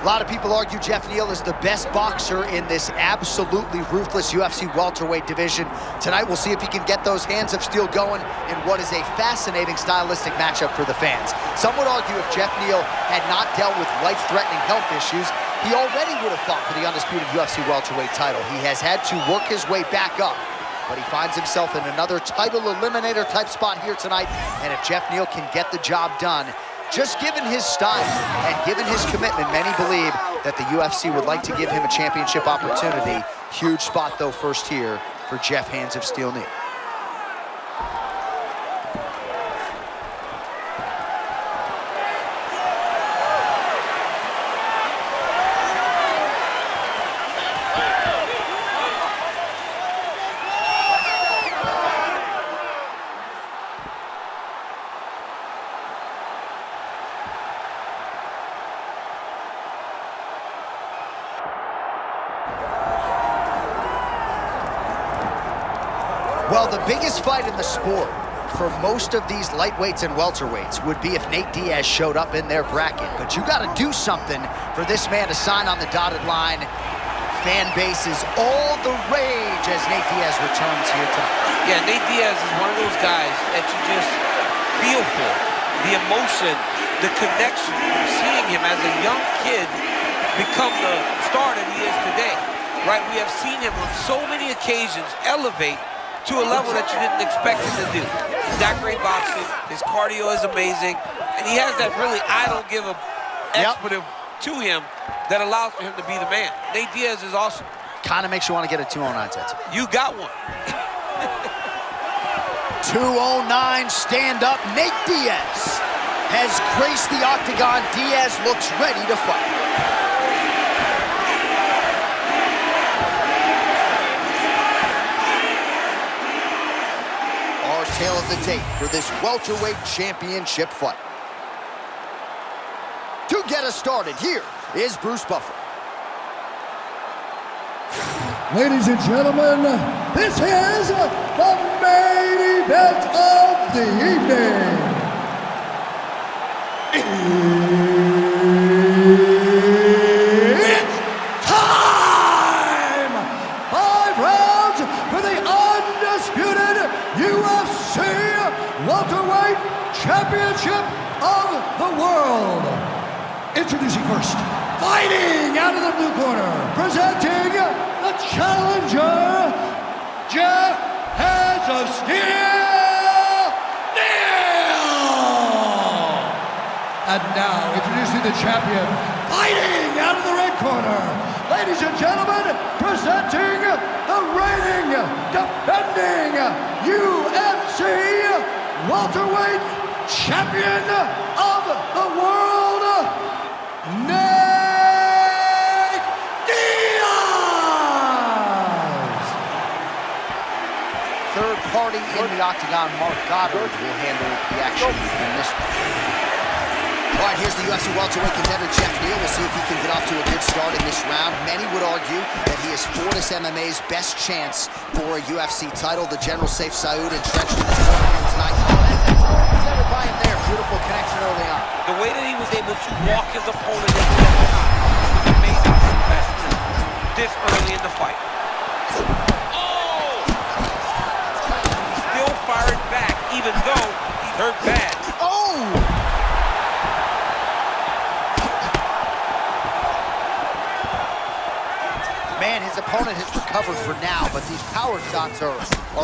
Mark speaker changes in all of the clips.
Speaker 1: A lot of people argue Geoff Neal is the best boxer in this absolutely ruthless UFC welterweight division. Tonight, we'll see if he can get those hands of steel going in what is a fascinating stylistic matchup for the fans. Some would argue if Geoff Neal had not dealt with life-threatening health issues, he already would have fought for the undisputed UFC welterweight title. He has had to work his way back up, but he finds himself in another title eliminator type spot here tonight. And if Geoff Neal can get the job done, just given his style and given his commitment, many believe that the UFC would like to give him a championship opportunity. Huge spot, though, first here for Geoff "Hands of Steel" Neal. Well, the biggest fight in the sport for most of these lightweights and welterweights would be if Nate Diaz showed up in their bracket. But you got to do something for this man to sign on the dotted line. Fan base is all the rage as Nate Diaz returns here tonight.
Speaker 2: Yeah, Nate Diaz is one of those guys that you just feel for. The emotion, the connection from seeing him as a young kid become the star that he is today. Right? We have seen him on so many occasions elevate to a level that you didn't expect him to do. He's got great boxing, his cardio is amazing, and he has that really I don't give a expletive to him that allows for him to be the man. Nate Diaz is awesome.
Speaker 1: Kind of makes you want to get a 209 tattoo.
Speaker 2: You got one.
Speaker 1: 209 stand-up. Nate Diaz has graced the octagon. Diaz looks ready to fight. Tail of the tape for this welterweight championship fight. To get us started, here is Bruce Buffer.
Speaker 3: Ladies and gentlemen, this is the main event of the evening. It's time! 5 rounds for the undisputed UFC Welterweight Championship of the World. Introducing first, fighting out of the blue corner, presenting the challenger, Geoff "Hands of Steel" Neal. And now, introducing the champion, fighting out of the red corner, ladies and gentlemen, presenting the reigning, defending UFC welterweight champion of the world, Nate Diaz.
Speaker 1: Third party in the octagon, Mark Goddard, will handle the action in this one. All right, here's the UFC welterweight contender, Geoff Neal. We'll see if he can get off to a good start in this round. Many would argue that he is Fortis MMA's best chance for a UFC title. The General Safe Saud entrenched in this tournament tonight. Presented by him there. Beautiful connection early on.
Speaker 2: The way that he was able to walk his opponent into that time was amazing professional this early in the fight. Oh! He's still firing back, even though he's hurt bad.
Speaker 1: Oh! Man, his opponent has recovered for now, but these power shots are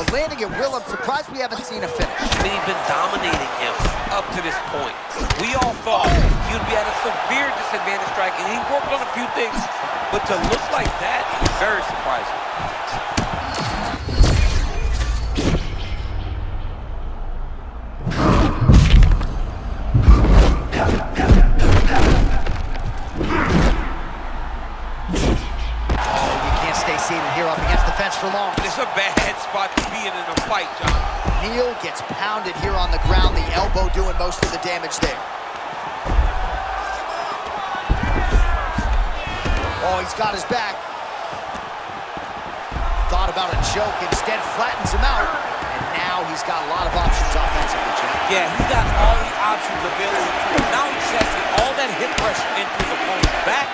Speaker 1: landing at will. I'm surprised we haven't seen a finish.
Speaker 2: I mean, he's been dominating him up to this point. We all thought he'd be at a severe disadvantage striking. He worked on a few things, but to look like that is very surprising.
Speaker 1: Here up against the fence for long.
Speaker 2: It's a bad spot to be in a fight, John.
Speaker 1: Neal gets pounded here on the ground, the elbow doing most of the damage there. Oh, he's got his back. Thought about a choke, instead flattens him out. And now he's got a lot of options offensively, Jim.
Speaker 2: Yeah, he's got all the options available to him. Now he's testing all that hip pressure into his opponent's back.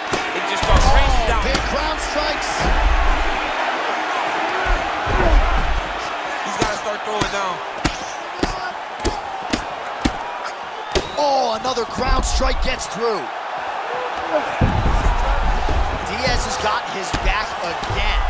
Speaker 1: another ground strike gets through. Diaz has got his back again.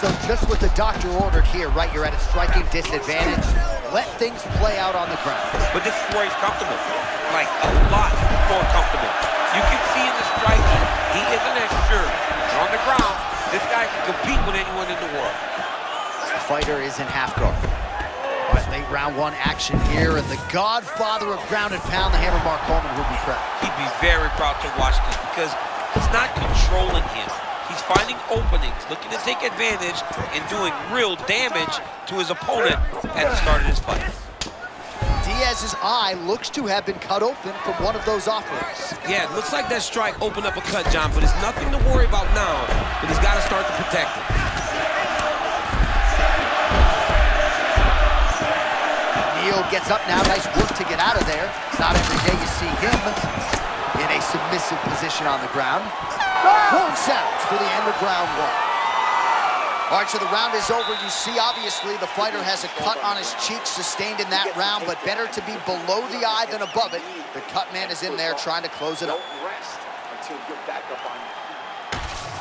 Speaker 1: So just what the doctor ordered here, right? You're at a striking disadvantage. Let things play out on the ground.
Speaker 2: But this is where he's comfortable. Like, a lot more comfortable. You can see in the striking, he isn't as sure. On the ground, this guy can compete with anyone in the world.
Speaker 1: The fighter is in half guard. All right, late round one action here, and the godfather of ground and pound, the Hammer Mark Coleman, would be proud.
Speaker 2: He'd be very proud to watch this because he's not controlling him. He's finding openings, looking to take advantage, and doing real damage to his opponent at the start of this fight.
Speaker 1: Diaz's eye looks to have been cut open from one of those offerings.
Speaker 4: Yeah, it looks like that strike opened up a cut, John, but it's nothing to worry about now, but he's got to start to protect it.
Speaker 1: Neal gets up now, nice work to get out of there. Not every day you see him in a submissive position on the ground. Horn sounds for the end of round one. All right, so the round is over. You see, obviously, the fighter has a cut on his cheek sustained in that round, but better to be below the eye than above it. The cut man is in there trying to close it up.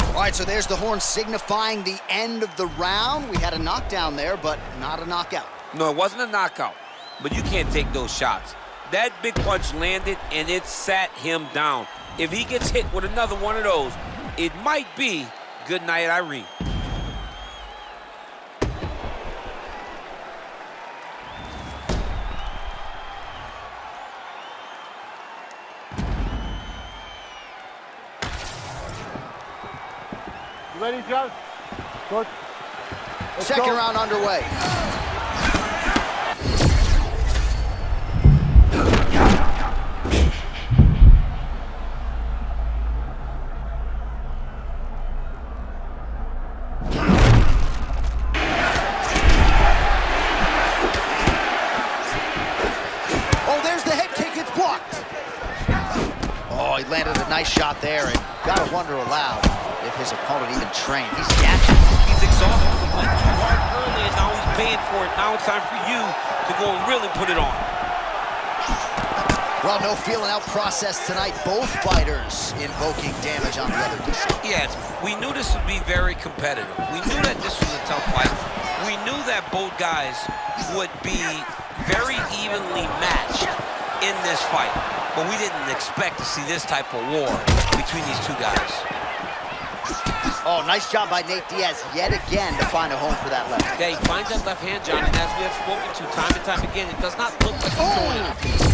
Speaker 1: All right, so there's the horn signifying the end of the round. We had a knockdown there, but not a knockout.
Speaker 4: No, it wasn't a knockout, but you can't take those shots. That big punch landed, and it sat him down. If he gets hit with another one of those, it might be good night, Irene.
Speaker 5: You ready, John? Good.
Speaker 1: Second round underway. He landed a nice shot there, and gotta wonder aloud if his opponent even trained. He's gassed.
Speaker 2: He's exhausted. He went too hard early, and now he's paying for it. Now it's time for you to go and really put it on.
Speaker 1: Well, no feeling out process tonight. Both fighters invoking damage on the other team.
Speaker 2: Yes, we knew this would be very competitive. We knew that this was a tough fight. We knew that both guys would be very evenly matched in this fight. But we didn't expect to see this type of war between these two guys.
Speaker 1: Oh, nice job by Nate Diaz yet again to find a home for that left.
Speaker 2: Yeah, he finds that left hand, John, and as we have spoken to time and time again, it does not look like he's throwing it.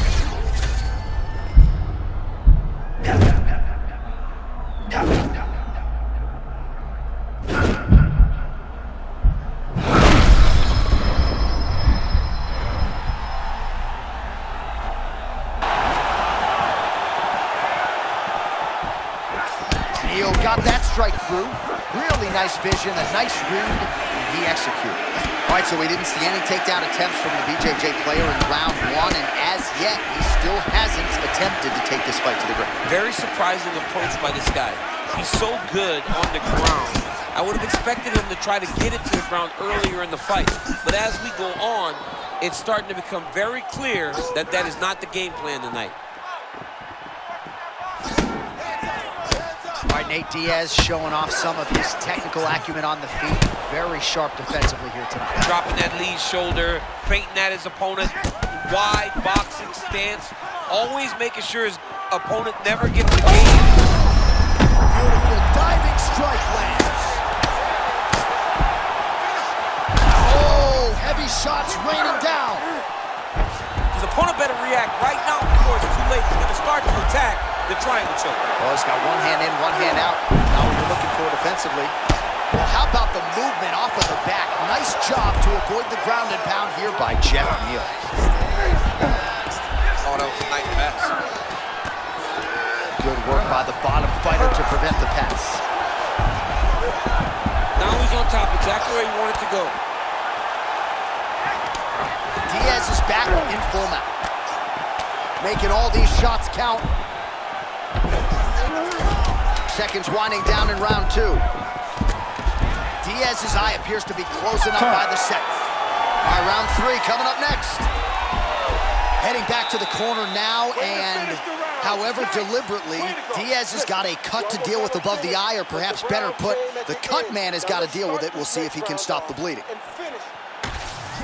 Speaker 1: Neal got that strike through. Really nice vision, a nice read, and he executed. All right, so we didn't see any takedown attempts from the BJJ player in round one, and as yet, he still hasn't attempted to take this fight to the ground.
Speaker 2: Very surprising approach by this guy. He's so good on the ground. I would have expected him to try to get it to the ground earlier in the fight. But as we go on, it's starting to become very clear that that is not the game plan tonight.
Speaker 1: All right, Nate Diaz showing off some of his technical acumen on the feet. Very sharp defensively here tonight.
Speaker 2: Dropping that lead shoulder, feinting at his opponent. Wide boxing stance. Always making sure his opponent never gets the game.
Speaker 1: Beautiful diving strike lands. Oh, heavy shots raining down.
Speaker 2: His opponent better react right now before it's too late. He's going to start to attack the triangle choke.
Speaker 1: Well, he's got one hand in, one hand out. Now what you're looking for defensively. Well, how about the movement off of the back? Nice job to avoid the ground and pound here by Geoff Neal.
Speaker 2: Oh, that was a nice pass.
Speaker 1: Good work by the bottom fighter to prevent the pass.
Speaker 2: Now he's on top, exactly where he wanted to go.
Speaker 1: Diaz is back in full mount. Making all these shots count. Seconds winding down in round two. Diaz's eye appears to be closing up by the second. All right, round 3 coming up next. Heading back to the corner now, and however deliberately, Diaz has got a cut to deal with above the eye, or perhaps better put, the cut man has got to deal with it. We'll see if he can stop the bleeding.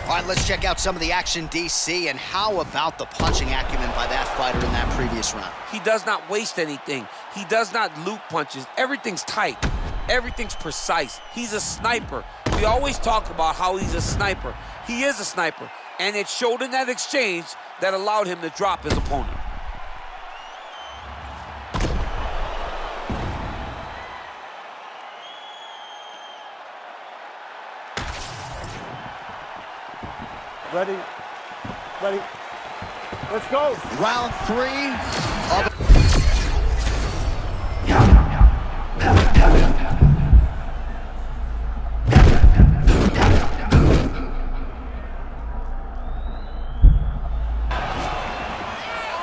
Speaker 1: All right, let's check out some of the action, DC, and how about the punching acumen by that fighter in that previous round?
Speaker 4: He does not waste anything. He does not loop punches. Everything's tight. Everything's precise. He's a sniper. We always talk about how he's a sniper. He is a sniper, and it showed in that exchange that allowed him to drop his opponent.
Speaker 5: Ready. Ready. Let's go.
Speaker 1: Round 3 of...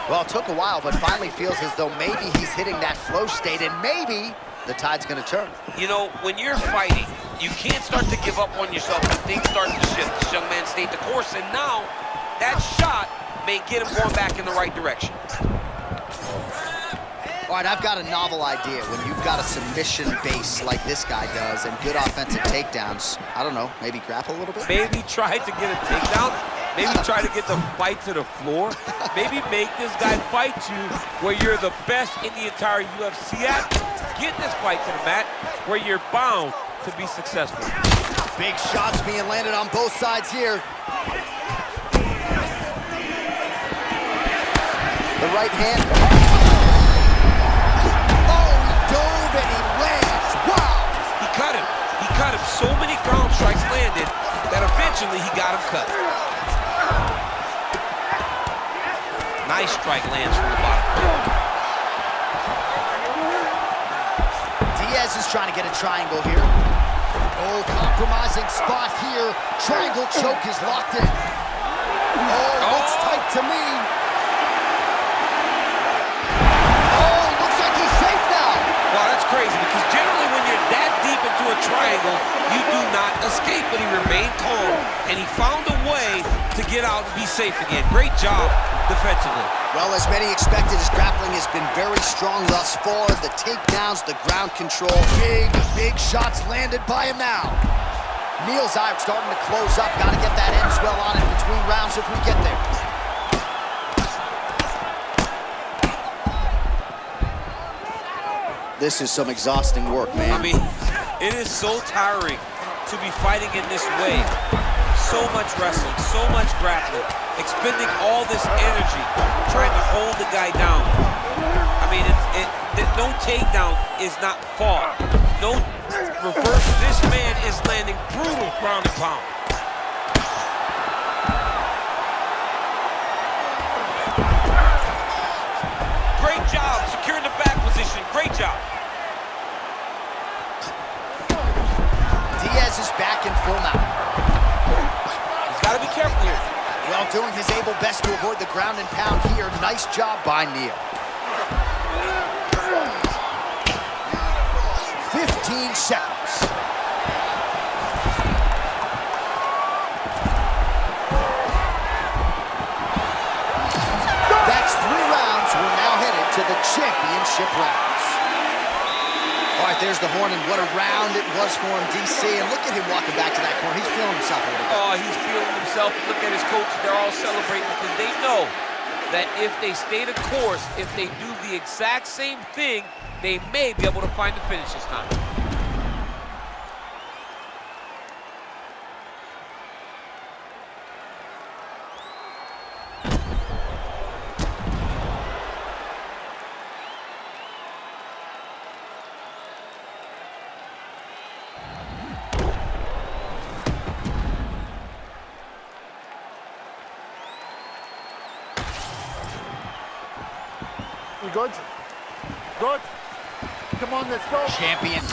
Speaker 1: Well, it took a while, but finally feels as though maybe he's hitting that flow state, and maybe the tide's going to turn.
Speaker 4: You know, when you're fighting, you can't start to give up on yourself when things start to shift. This young man stayed the course, and now that shot may get him going back in the right direction.
Speaker 1: All right, I've got a novel idea. When you've got a submission base like this guy does and good offensive takedowns, I don't know, maybe grapple a little bit?
Speaker 4: Maybe try to get a takedown. Maybe try to get the fight to the floor. Maybe make this guy fight you where you're the best in the entire UFC at. Get this fight to the mat where you're bound to be successful.
Speaker 1: Big shots being landed on both sides here. The right hand. Oh, he dove and he lands. Wow.
Speaker 4: He cut him. He cut him. So many ground strikes landed that eventually he got him cut. Nice strike lands from the bottom.
Speaker 1: Diaz is trying to get a triangle here. Oh, compromising spot here. Triangle choke is locked in. Oh, looks tight to me. Oh, looks like he's safe now.
Speaker 4: Wow, that's crazy because generally when you're that deep into a triangle, you do not escape, but he remained calm and he found a way to get out and be safe again. Great job defensively.
Speaker 1: Well, as many expected, his grappling has been very strong thus far. The takedowns, the ground control, big shots landed by him now. Neal's eye starting to close up. Got to get that end swell on it between rounds if we get there. This is some exhausting work, man.
Speaker 4: I mean, it is so tiring to be fighting in this way. So much wrestling, so much grappling, expending all this energy trying to hold the guy down. I mean, no takedown is not fought. No reverse. This man is landing brutal ground and pound. Great job securing the back position. Great job.
Speaker 1: Diaz is back in full mount.
Speaker 4: Got to be careful here.
Speaker 1: Well, doing his able best to avoid the ground and pound here. Nice job by Neal. 15 seconds. That's 3 rounds. We're now headed to the championship rounds. All right, there's the horn, and what a round it was for him, DC. And look at him walking back to that corner. He's feeling himself a little bit.
Speaker 4: Oh, he's feeling himself. Look at his coach. They're all celebrating because they know that if they stay the course, if they do the exact same thing, they may be able to find the finish this time.
Speaker 5: You good? Good. Come on, let's go.
Speaker 1: Champion.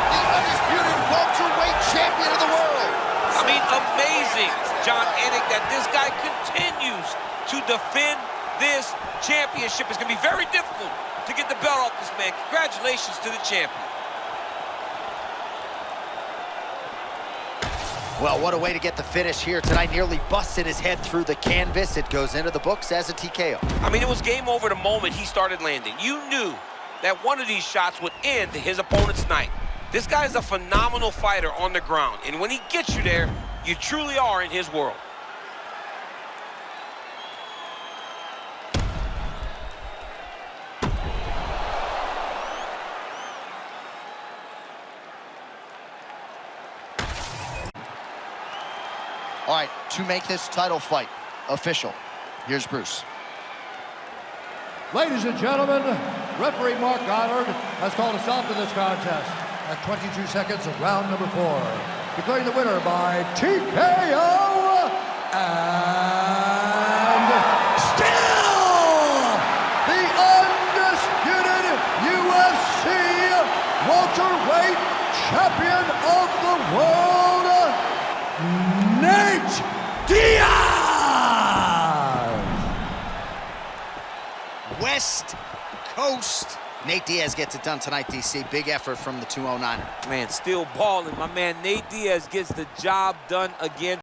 Speaker 1: The undisputed
Speaker 2: amazing, John Anik, that this guy continues to defend this championship. It's going to be very difficult to get the belt off this man. Congratulations to the champion.
Speaker 1: Well, what a way to get the finish here tonight. Nearly busted his head through the canvas. It goes into the books as a TKO.
Speaker 2: I mean, it was game over the moment he started landing. You knew that one of these shots would end his opponent's night. This guy is a phenomenal fighter on the ground, and when he gets you there, you truly are in his world.
Speaker 1: All right, to make this title fight official, here's Bruce.
Speaker 3: Ladies and gentlemen, referee Mark Goddard has called a stop to this contest at 22 seconds of round number 4, declaring the winner by TKO and still the undisputed UFC welterweight champion of the world, Nate Diaz!
Speaker 1: West Coast. Nate Diaz gets it done tonight, DC. Big effort from the 209er.
Speaker 4: Man, still balling. My man Nate Diaz gets the job done again.